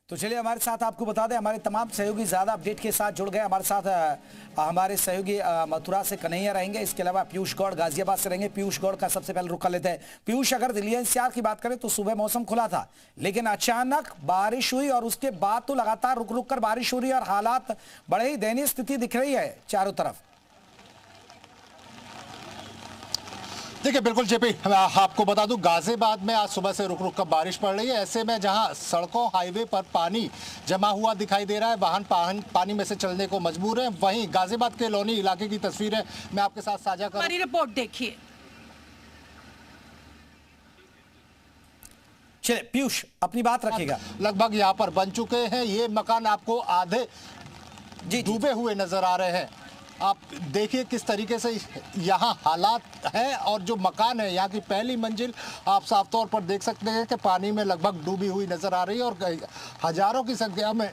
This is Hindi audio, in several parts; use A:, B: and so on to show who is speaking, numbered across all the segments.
A: तो चलिए हमारे साथ आपको बता दें, हमारे तमाम सहयोगी ज़्यादा अपडेट के साथ जुड़ गए। हमारे साथ हमारे सहयोगी मथुरा से कन्हैया रहेंगे, इसके अलावा पीयूष गौड़ गाजियाबाद से रहेंगे। पीयूष गौड़ का सबसे पहले रुख कर लेते हैं। पीयूष, अगर दिल्ली एनसीआर की बात करें तो सुबह मौसम खुला था, लेकिन अचानक बारिश हुई और उसके बाद तो लगातार रुक रुक कर बारिश हो रही है और हालात बड़े ही दयनीय स्थिति दिख रही है चारों तरफ।
B: देखिए बिल्कुल जेपी, आपको बता दूं गाजियाबाद में आज सुबह से रुक रुक कर बारिश पड़ रही है। ऐसे में जहां सड़कों हाईवे पर पानी जमा हुआ दिखाई दे रहा है, वाहन पानी में से चलने को मजबूर है। वहीं गाजियाबाद के लोनी इलाके की तस्वीरें मैं आपके साथ साझा कर।
C: हमारी रिपोर्ट देखिए।
A: चलिए पीयूष अपनी बात रखिएगा।
B: लगभग यहाँ पर बन चुके हैं, ये मकान आपको आधे डूबे हुए नजर आ रहे हैं। आप देखिए किस तरीके से यहाँ हालात है और जो मकान है यहाँ की पहली मंजिल आप साफ तौर पर देख सकते हैं कि पानी में लगभग डूबी हुई नजर आ रही है और हजारों की संख्या में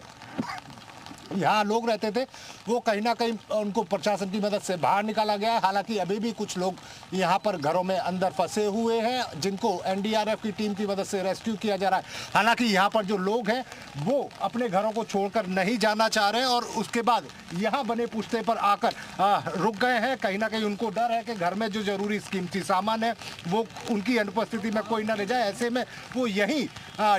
B: यहाँ लोग रहते थे, वो कहीं ना कहीं उनको प्रशासन की मदद से बाहर निकाला गया है। हालांकि अभी भी कुछ लोग यहाँ पर घरों में अंदर फंसे हुए हैं, जिनको एनडीआरएफ की टीम की मदद से रेस्क्यू किया जा रहा है। हालांकि यहाँ पर जो लोग हैं वो अपने घरों को छोड़कर नहीं जाना चाह रहे और उसके बाद यहाँ बने पुश्ते पर आकर रुक गए हैं। कहीं ना कहीं उनको डर है कि घर में जो जरूरी कीमती सामान है वो उनकी अनुपस्थिति में कोई न ले जाए। ऐसे में वो यहीं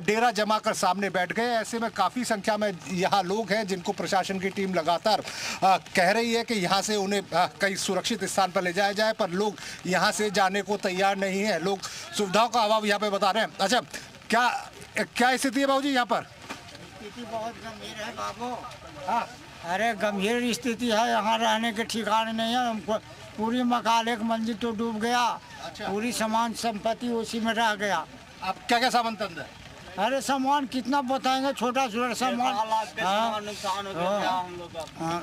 B: डेरा जमा कर सामने बैठ गए। ऐसे में काफ़ी संख्या में यहाँ लोग हैं जिनको प्रशासन की टीम लगातार कह रही है कि यहाँ से उन्हें कहीं सुरक्षित स्थान पर ले जाया जाए, पर लोग यहाँ से जाने को तैयार नहीं है। लोग सुविधाओं का अभाव यहाँ पे बता रहे हैं। अच्छा, क्या स्थिति है बाबूजी यहाँ पर?
D: स्थिति बहुत गंभीर है बाबू। हाँ, अरे गंभीर स्थिति है, यहाँ रहने के ठिकाने नहीं है। हमको पूरी मकान एक मंजिल तो डूब गया।
B: अच्छा।
D: पूरी सामान संपत्ति उसी में रह गया।
B: अब क्या क्या सामान तंद है?
D: अरे सामान कितना बताएंगे, छोटा छोटा सामान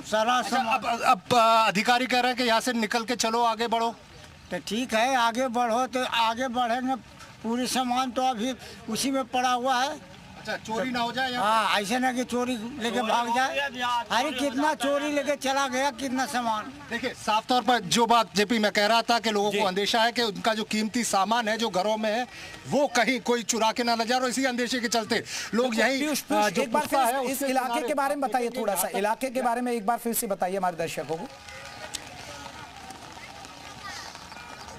D: सारा सामान।
B: अब अधिकारी कह रहे हैं कि यहाँ से निकल के चलो, आगे बढ़ो।
D: तो ठीक है, आगे बढ़ो तो आगे बढ़ेंगे। पूरी सामान तो अभी उसी में पड़ा हुआ है।
B: अच्छा, चोरी ना हो जाए यहाँ?
D: हाँ, ऐसे ना कि चोरी लेके भाग जाए। अरे कितना चोरी लेके चला गया, कितना सामान।
B: देखिए साफ तौर पर जो बात जेपी मैं कह रहा था कि लोगों को अंदेशा है कि उनका जो कीमती सामान है जो घरों में है वो कहीं कोई चुरा के ना ले जा रहा, इसी अंदेशे के चलते लोग यहीं जो
A: एक बार फिर इस इलाके के बारे में बताइए, थोड़ा सा इलाके के बारे में एक बार फिर से बताइए हमारे दर्शकों को।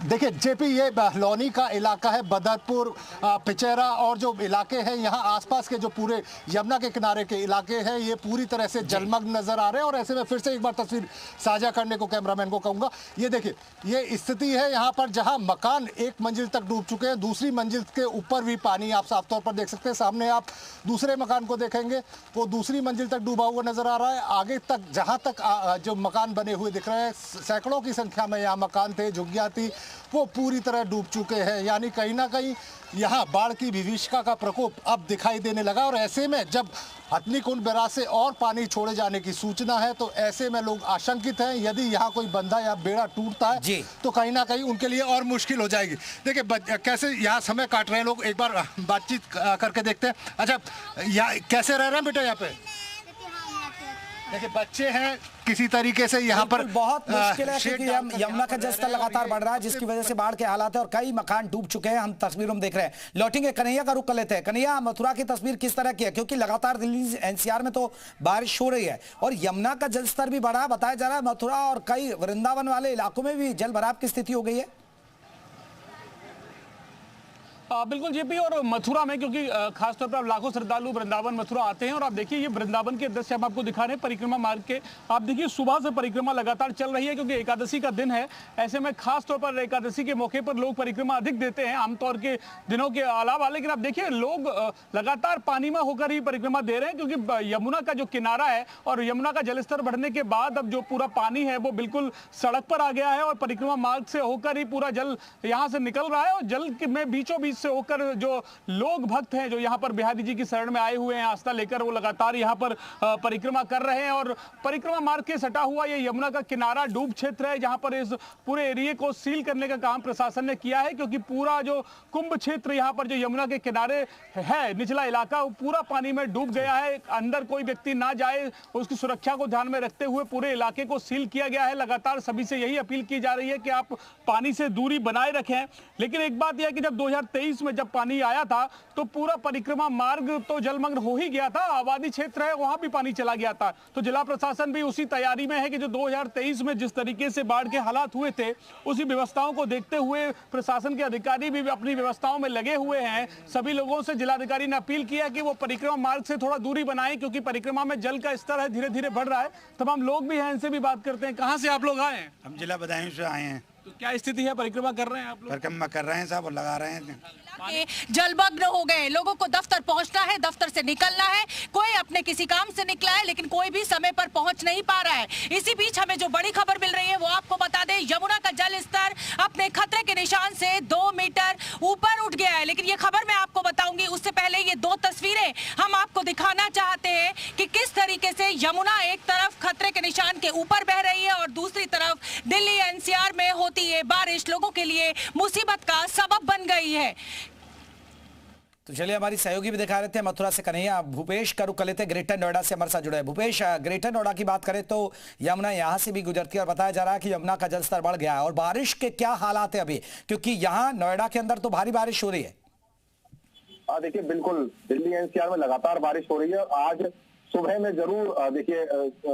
B: देखिए जेपी, ये लोनी का इलाका है, बदरपुर, पिचेरा और जो इलाके हैं यहाँ आसपास के जो पूरे यमुना के किनारे के इलाके हैं ये पूरी तरह से जलमग्न नजर आ रहे हैं। और ऐसे में फिर से एक बार तस्वीर साझा करने को कैमरामैन को कहूँगा। ये देखिए, ये स्थिति है यहाँ पर जहाँ मकान एक मंजिल तक डूब चुके हैं, दूसरी मंजिल के ऊपर भी पानी आप साफ तौर पर देख सकते हैं। सामने आप दूसरे मकान को देखेंगे, वो दूसरी मंजिल तक डूबा हुआ नजर आ रहा है। आगे तक जहाँ तक जो मकान बने हुए दिख रहे हैं, सैकड़ों की संख्या में यहाँ मकान थे, झुग्गियाँ थी, वो पूरी तरह डूब चुके हैं। यानी कहीं ना कहीं यहाँ बाढ़ की विभीषिका का प्रकोप अब दिखाई देने लगा। और ऐसे में जब हथनीकुंड बैराज से और पानी छोड़े जाने की सूचना है तो ऐसे में लोग आशंकित हैं, यदि यहाँ कोई बंधा या बेड़ा टूटता है तो कहीं ना कहीं उनके लिए और मुश्किल हो जाएगी। देखिए कैसे यहाँ समय काट रहे हैं लोग, एक बार बातचीत करके देखते हैं। अच्छा, यहाँ कैसे रह रहे हैं बेटा? यहाँ पे देखिए बच्चे हैं, किसी तरीके से यहाँ पर
A: बहुत मुश्किल है क्योंकि यमुना का जलस्तर लगातार बढ़ रहा है जिसकी वजह से बाढ़ के हालात है और कई मकान डूब चुके हैं। हम तस्वीरों में देख रहे हैं। लौटेंगे कन्हैया का रुख कर लेते हैं। कन्हैया, मथुरा की तस्वीर किस तरह की है? क्योंकि लगातार दिल्ली एनसीआर में तो बारिश हो रही है और यमुना का जलस्तर भी बढ़ा बताया जा रहा है। मथुरा और कई वृंदावन वाले इलाकों में भी जल भराव की स्थिति हो गई है।
E: बिल्कुल जेपी, और मथुरा में क्योंकि खासतौर पर लाखों श्रद्धालु वृंदावन मथुरा आते हैं और आप देखिए ये वृंदावन के दृश्य हम आपको दिखा रहे हैं परिक्रमा मार्ग के। आप देखिए सुबह से परिक्रमा लगातार चल रही है क्योंकि एकादशी का दिन है। ऐसे में खासतौर पर एकादशी के मौके पर लोग परिक्रमा अधिक देते हैं आमतौर के दिनों के अलावा। लेकिन आप देखिए लोग लगातार पानी में होकर ही परिक्रमा दे रहे हैं क्योंकि यमुना का जो किनारा है और यमुना का जलस्तर बढ़ने के बाद अब जो पूरा पानी है वो बिल्कुल सड़क पर आ गया है और परिक्रमा मार्ग से होकर ही पूरा जल यहाँ से निकल रहा है। और जल में बीचों बीच से होकर जो लोग भक्त हैं जो यहाँ पर बिहारी जी की शरण में आए हुए हैं आस्था लेकर, वो लगातार यहाँ पर परिक्रमा कर रहे हैं। और परिक्रमा मार्ग के सटा हुआ ये यमुना का किनारा डूब क्षेत्र है जहाँ पर इस पूरे एरिया को सील करने का काम प्रशासन ने किया है क्योंकि पूरा जो कुंभ क्षेत्र यहाँ पर जो यमुना के किनारे है निचला इलाका वो पूरा पानी में डूब गया है। अंदर कोई व्यक्ति ना जाए उसकी सुरक्षा को ध्यान में रखते हुए पूरे इलाके को सील किया गया है। लगातार सभी से यही अपील की जा रही है कि आप पानी से दूरी बनाए रखें। लेकिन एक बात यह है कि जब 2023 2023 में जब पानी आया था तो पूरा परिक्रमा मार्ग तो जलमग्न हो ही गया था, आबादी क्षेत्र है वहां भी पानी चला गया था। तो जिला प्रशासन भी उसी तैयारी में है कि जो 2023 में जिस तरीके से बाढ़ के हालात हुए थे उसी व्यवस्थाओं को देखते हुए प्रशासन के अधिकारी भी अपनी व्यवस्थाओं में लगे हुए हैं। सभी लोगों से जिलाधिकारी ने अपील किया कि वो परिक्रमा मार्ग से थोड़ा दूरी बनाएं, क्योंकि परिक्रमा में जल का स्तर है धीरे धीरे बढ़ रहा है। तमाम लोग भी हैं, इनसे भी बात करते हैं। कहाँ से आप लोग आए हैं?
C: हम जिला बदायूं से आए हैं।
E: तो क्या स्थिति है, परिक्रमा कर रहे हैं आप लोग?
C: परिक्रमा कर रहे हैं साहब और लगा रहे हैं।
F: जलमग्न हो गए, लोगों को दफ्तर पहुंचना है, दफ्तर से निकलना है, कोई अपने किसी काम से निकला है लेकिन कोई भी समय पर पहुंच नहीं पा रहा है। इसी बीच हमें जो बड़ी खबर मिल रही है वो आपको बता दें, यमुना का जल स्तर अपने खतरे के निशान से 2 मीटर ऊपर उठ गया है। लेकिन ये खबर मैं आपको बताऊंगी, उससे पहले ये 2 तस्वीरें हम आपको दिखाना चाहते हैं कि किस तरीके से यमुना एक तरफ खतरे के निशान के ऊपर बह रही है और दूसरी तरफ दिल्ली एनसीआर में होती है बारिश लोगों के लिए मुसीबत का सबब बन गई है।
A: तो चलिए हमारी सहयोगी भी दिखा रहे थे मथुरा से कन्हैया। भूपेश का रुख कर लेते, ग्रेटर नोएडा से हमारे साथ जुड़े हैं। भूपेश, ग्रेटर नोएडा की बात करें तो यमुना यहाँ से भी गुजरती है और बताया जा रहा है कि यमुना का जलस्तर बढ़ गया है। और बारिश के क्या हालात है अभी, क्योंकि यहाँ नोएडा के अंदर तो भारी बारिश हो रही है।
G: देखिए बिल्कुल दिल्ली एनसीआर में लगातार बारिश हो रही है। आज सुबह में जरूर देखिए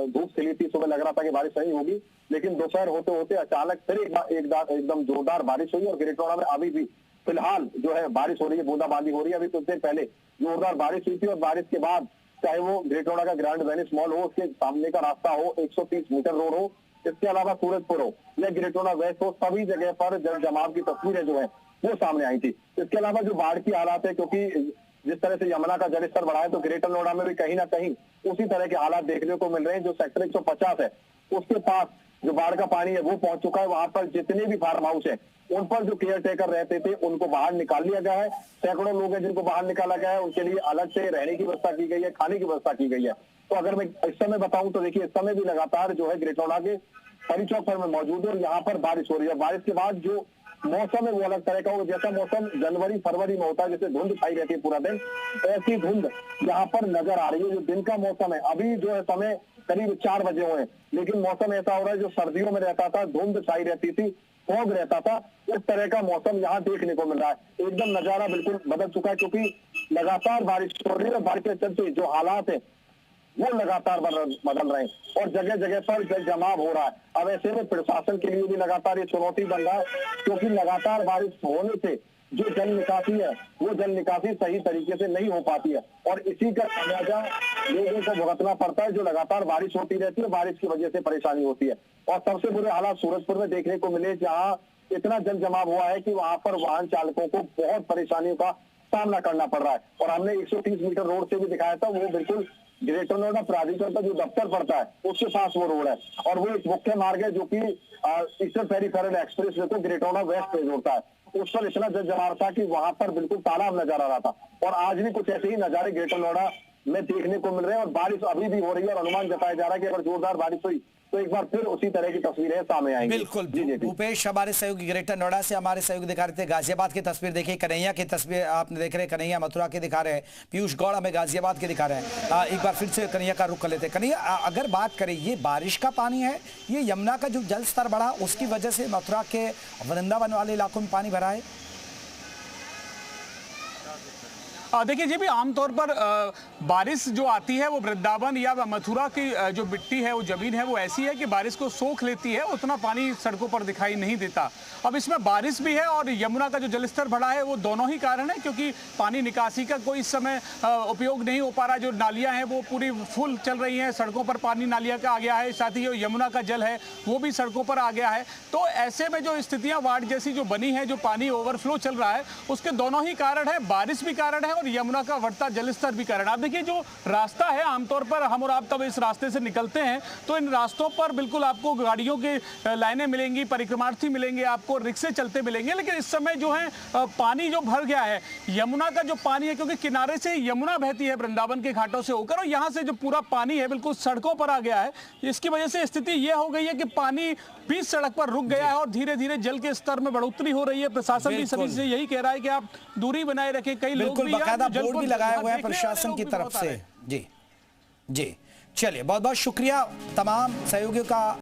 G: धूप खिली थी, सुबह लग रहा था कि बारिश नहीं होगी, लेकिन दोपहर होते होते अचानक फिर एकदम जोरदार बारिश हुई और ग्रेटर नोएडा में अभी भी फिलहाल जो है बारिश हो रही है, बूंदाबांदी हो रही है। अभी कुछ देर पहले जोरदार बारिश हुई थी और बारिश के बाद चाहे वो ग्रेटर नोएडा का ग्रैंड वेनिस मॉल हो, उसके सामने का रास्ता हो, 130 मीटर रोड हो, इसके अलावा सूरजपुर हो या ग्रेटर नोएडा वेस्ट हो, सभी जगह पर जल जमाव की तस्वीरें जो है वो सामने आई थी। इसके अलावा जो बाढ़ की हालात है, क्योंकि जिस तरह से यमुना का जलस्तर बढ़ा है तो ग्रेटर नोएडा में भी कहीं ना कहीं उसी तरह के हालात देखने को मिल रहे हैं। जो सेक्टर 150 है उसके पास जो बाढ़ का पानी है वो पहुंच चुका है। वहां पर जितने भी फार्म हाउस है उन पर जो केयर टेकर रहते थे उनको बाहर निकाल लिया गया है। सैकड़ों लोग हैं जिनको बाहर निकाला गया है, उनके लिए अलग से रहने की व्यवस्था की गई है, खाने की व्यवस्था की गई है। तो अगर मैं इस समय बताऊं तो देखिए इस समय भी लगातार जो है ग्रेटर नोएडा के परी चौक पर मैं मौजूद हूँ और यहाँ पर बारिश हो रही है। बारिश के बाद जो मौसम है वो अलग तरह का हो, जैसा मौसम जनवरी फरवरी में होता है, जैसे धुंध छाई रहती है पूरा दिन, ऐसी धुंध यहाँ पर नजर आ रही है। जो दिन का मौसम है, अभी जो है समय करीब 4 बजे हुए हैं, लेकिन मौसम ऐसा हो रहा है जो सर्दियों में रहता था, धुंध छाई रहती थी, फॉग रहता था, इस तरह का मौसम यहाँ देखने को मिल रहा है। एकदम नजारा बिल्कुल बदल चुका है, क्योंकि लगातार बारिश हो रही है। बारिश के चलते जो हालात है वो लगातार बदल रहे हैं और जगह जगह पर जल जमाव हो रहा है। अब ऐसे में प्रशासन के लिए भी लगातार ये चुनौती बन रहा है, क्योंकि लगातार बारिश होने से जो जल निकासी है वो जल निकासी सही तरीके से नहीं हो पाती है और इसी का खामियाजा लोगों को भुगतना पड़ता है। जो लगातार बारिश होती रहती है, बारिश की वजह से परेशानी होती है। और सबसे बुरे हालात सूरजपुर में देखने को मिले, जहाँ इतना जल जमाव हुआ है कि वहां पर वाहन चालकों को बहुत परेशानियों का सामना करना पड़ रहा है। और हमने 130 मीटर रोड से भी दिखाया था, वो बिल्कुल ग्रेटर नोएडा प्राधिकरण का जो दफ्तर पड़ता है उसके पास वो रोड है और वो एक मुख्य मार्ग है जो कि ईस्टर्न पेरिफेरल एक्सप्रेस वे को ग्रेटर नोएडा वेस्ट पे जोड़ता है। उस पर इतना जल जमाव था कि वहां पर बिल्कुल तालाब नजर आ रहा था और आज भी कुछ ऐसे ही नजारे ग्रेटर नोएडा में देखने को मिल रहे हैं और बारिश अभी भी हो रही है और अनुमान जताया जा रहा है कि अगर जोरदार बारिश हुई तो एक बार फिर उसी तरह की तस्वीरें सामने आएंगी।
A: बिल्कुल भूपेश, हमारे सहयोगी ग्रेटर नोएडा से हमारे सहयोगी दिखा रहे थे गाजियाबाद की तस्वीर। देखिए कन्हैया की तस्वीर आपने देख रहे हैं, कन्हैया मथुरा के दिखा रहे हैं, पीयूष गौड़ हमें गाजियाबाद के दिखा रहे हैं। एक बार फिर से कन्हैया का रुख कर लेते हैं। कन्हैया, अगर बात करें ये बारिश का पानी है, ये यमुना का जो जल स्तर बढ़ा उसकी वजह से मथुरा के वृंदावन वाले इलाकों में पानी भरा है?
E: देखिए जी भी आमतौर पर बारिश जो आती है वो वृंदावन या मथुरा की जो मिट्टी है, वो जमीन है, वो ऐसी है कि बारिश को सोख लेती है, उतना पानी सड़कों पर दिखाई नहीं देता। अब इसमें बारिश भी है और यमुना का जो जलस्तर बढ़ा है वो दोनों ही कारण है, क्योंकि पानी निकासी का कोई इस समय उपयोग नहीं हो पा रहा। जो नालियां हैं वो पूरी फुल चल रही हैं, सड़कों पर पानी नालियां का आ गया है, साथ ही जो यमुना का जल है वो भी सड़कों पर आ गया है। तो ऐसे में जो स्थितियां बाढ़ जैसी जो बनी है, जो पानी ओवरफ्लो चल रहा है, उसके दोनों ही कारण है, बारिश भी कारण है और यमुना का बढ़ता जलस्तर भी कारण। आप देखिए जो रास्ता है, आमतौर पर हम और आप तब इस रास्ते से निकलते हैं तो इन रास्तों पर बिल्कुल आपको गाड़ियों की लाइनें मिलेंगी, परिक्रमार्थी मिलेंगे, आपको रिक्शे चलते मिलेंगे। लेकिन इस समय जो है पानी जो भर गया है, यमुना का जो पानी है, क्योंकि किनारे से यमुना बहती है वृंदावन के घाटों से होकर और यहाँ से जो पूरा पानी है बिल्कुल सड़कों पर आ गया है। इसकी वजह से स्थिति यह हो गई है कि पानी बीच सड़क पर रुक गया है और धीरे धीरे जल के स्तर में बढ़ोतरी हो रही है। प्रशासन भी सभी से यही कह रहा है कि आप दूरी बनाए रखें। कई लोग
A: भी लगाए हुए हैं प्रशासन की तरफ से। जी, चलिए बहुत बहुत शुक्रिया तमाम सहयोगियों का।